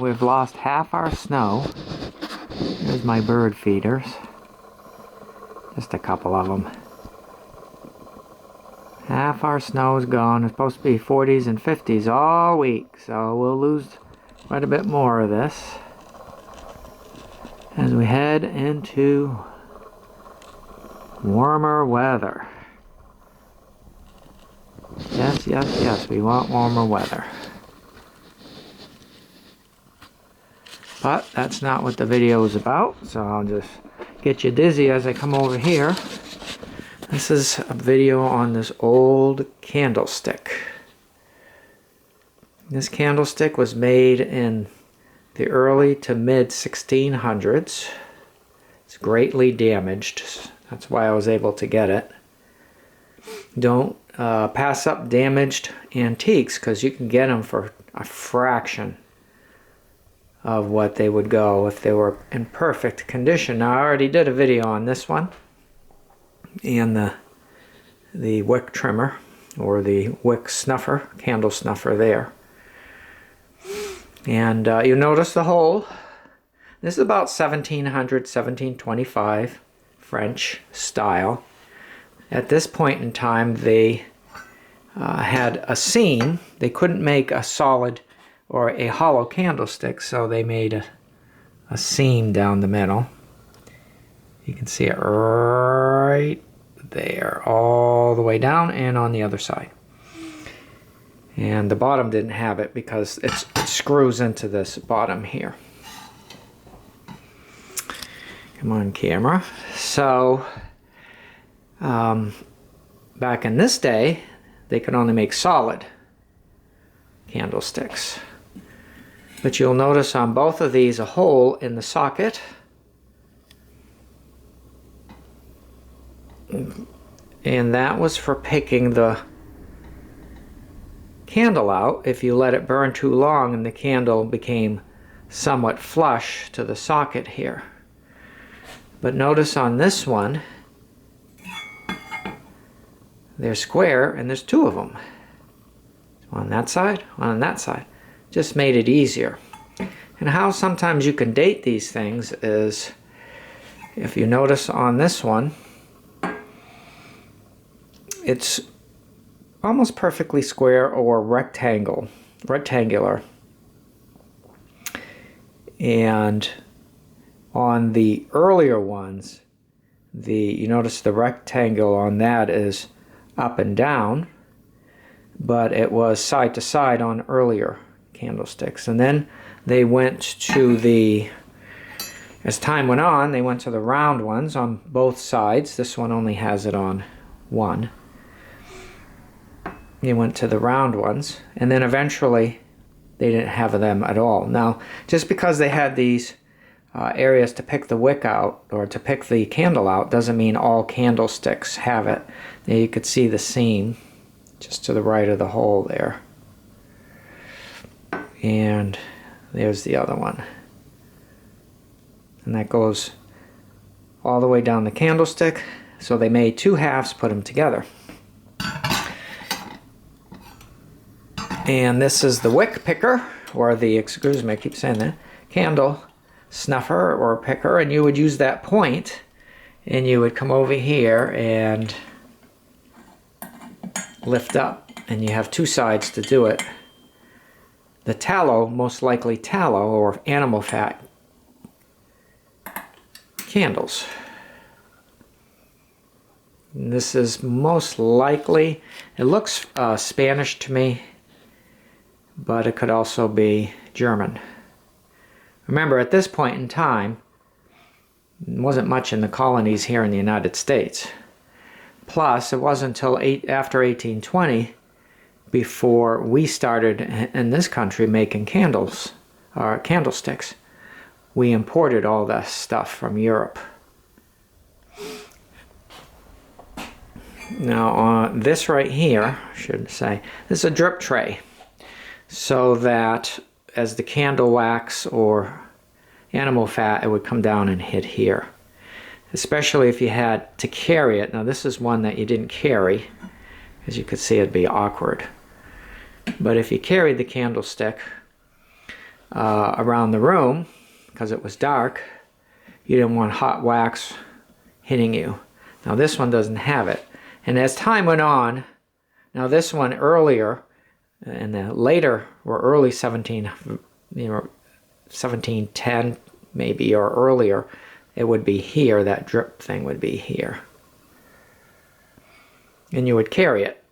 we've lost half our snow. Here's my bird feeders. Just a couple of them. Half our snow is gone. It's supposed to be 40s and 50s all week, so we'll lose quite a bit more of this as we head into warmer weather. Yes, yes, yes, we want warmer weather. But that's not what the video is about, so I'll just get you dizzy as I come over here. This is a video on this old candlestick. This candlestick was made in the early to mid 1600s. It's greatly damaged. That's why I was able to get it. Don't pass up damaged antiques, because you can get them for a fraction of what they would go if they were in perfect condition. Now, I already did a video on this one and the wick trimmer, or the wick snuffer, candle snuffer there. And you notice the hole. This is about 1700, 1725 French style. At this point in time, they had a seam. They couldn't make a solid or a hollow candlestick, so they made a seam down the middle. You can see it right there, all the way down, and on the other side. And the bottom didn't have it because it screws into this bottom here. Come on, camera. So, back in this day, they could only make solid candlesticks. But you'll notice on both of these a hole in the socket. And that was for picking the candle out if you let it burn too long and the candle became somewhat flush to the socket here. But notice on this one, they're square and there's two of them. One on that side, one on that side. Just made it easier. And how sometimes you can date these things is, if you notice on this one, it's almost perfectly square or rectangular. And on the earlier ones, you notice the rectangle on that is up and down, but it was side to side on earlier candlesticks. And then they went to as time went on, they went to the round ones on both sides. This one only has it on one. They went to the round ones, and then eventually they didn't have them at all. Now, just because they had these areas to pick the wick out, or to pick the candle out, doesn't mean all candlesticks have it. There you could see the seam just to the right of the hole there. And there's the other one. And that goes all the way down the candlestick. So they made two halves, put them together. And this is the wick picker, or the, excuse me, I keep saying that, candle snuffer or picker, and you would use that point, and you would come over here and lift up, and you have two sides to do it. The tallow, most likely tallow or animal fat candles. And this is most likely, it looks Spanish to me, but it could also be German. Remember, at this point in time, there wasn't much in the colonies here in the United States. Plus, it wasn't until after 1820 before we started in this country making candles, or candlesticks. We imported all that stuff from Europe. Now, this right here, I should say, this is a drip tray. So that as the candle wax or animal fat, it would come down and hit here. Especially if you had to carry it. Now this is one that you didn't carry. As you could see, it'd be awkward. But if you carried the candlestick, around the room because it was dark. You didn't want hot wax hitting you. Now this one doesn't have it. And as time went on, now this one earlier, and the later or early 1710 maybe, or earlier, it would be here. That drip thing would be here. And you would carry it,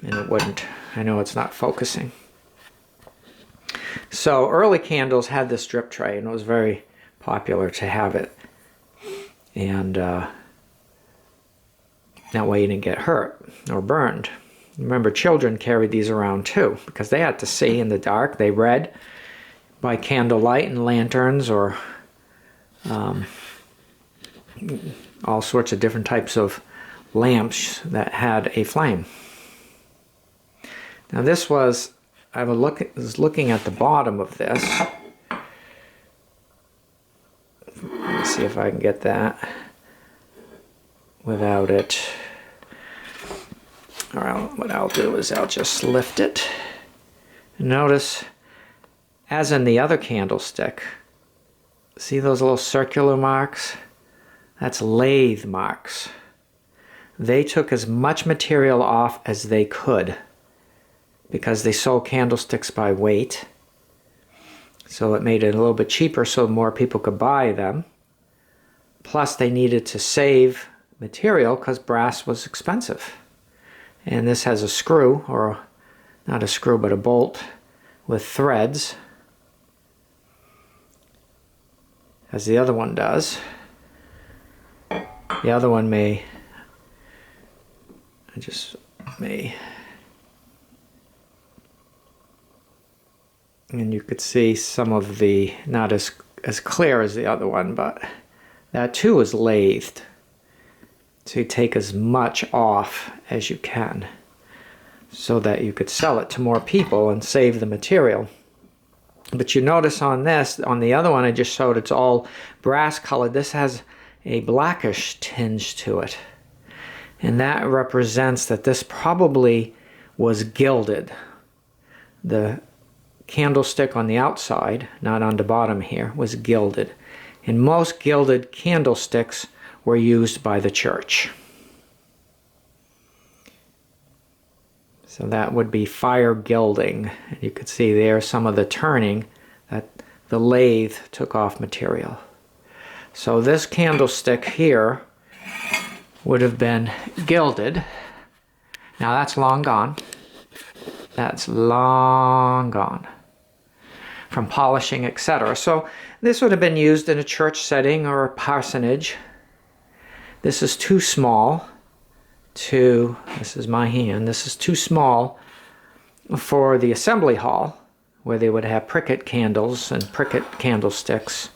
and it wouldn't. I know it's not focusing. So early candles had this drip tray, and it was very popular to have it. And that way you didn't get hurt or burned. Remember, children carried these around too, because they had to see in the dark. They read by candlelight and lanterns, or all sorts of different types of lamps that had a flame. Now this was, I was looking at the bottom of this. Let me see if I can get that without it. All right, what I'll do is I'll just lift it. Notice, as in the other candlestick, see those little circular marks? That's lathe marks. They took as much material off as they could because they sold candlesticks by weight. So it made it a little bit cheaper so more people could buy them. Plus they needed to save material because brass was expensive. And this has a screw, or not a screw but a bolt with threads, as the other one does. The other one may, and you could see some of the, not as clear as the other one, but that too is lathed. So you take as much off as you can so that you could sell it to more people and save the material. But you notice on this, on the other one I just showed, it's all brass colored. This has a blackish tinge to it. And that represents that this probably was gilded. The candlestick on the outside, not on the bottom here, was gilded. And most gilded candlesticks were used by the church. So that would be fire gilding. And you could see there some of the turning that the lathe took off material. So this candlestick here would have been gilded. Now that's long gone. That's long gone from polishing, etc. So this would have been used in a church setting or a parsonage. This is too small to, this is my hand, this is too small for the assembly hall where they would have pricket candles and pricket candlesticks.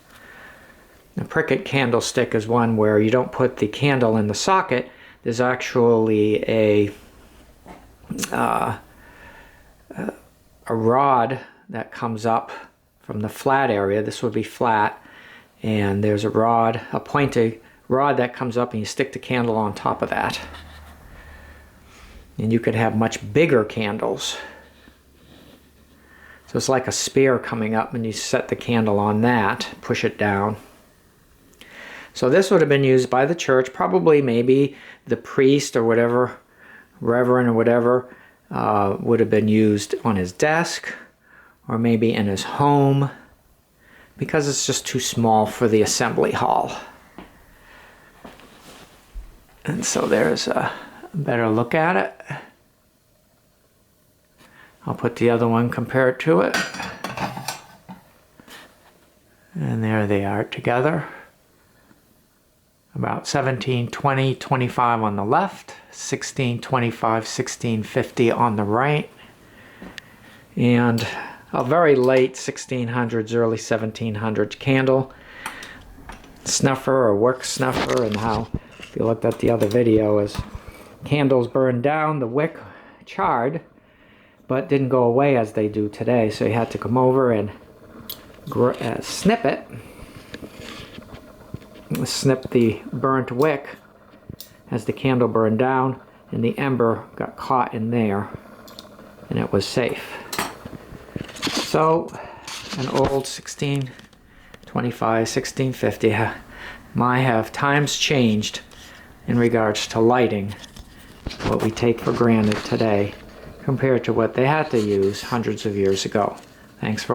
A pricket candlestick is one where you don't put the candle in the socket. There's actually a rod that comes up from the flat area. This would be flat, and there's a rod, a pointed rod that comes up, and you stick the candle on top of that. And you could have much bigger candles. So it's like a spear coming up, and you set the candle on that, push it down. So this would have been used by the church, probably maybe the priest or whatever, reverend or whatever, would have been used on his desk or maybe in his home because it's just too small for the assembly hall. And so there's a better look at it. I'll put the other one, compare it to it. And there they are together. About 1720, 25 on the left, 1625, 1650 on the right, and a very late 1600s, early 1700s candle snuffer or work snuffer. And how, if you looked at the other video, as candles burned down, the wick charred, but didn't go away as they do today. So you had to come over and snip it. Snip the burnt wick as the candle burned down, and the ember got caught in there, and it was safe. So an old 1625, 1650. Have times changed in regards to lighting, what we take for granted today compared to what they had to use hundreds of years ago. Thanks for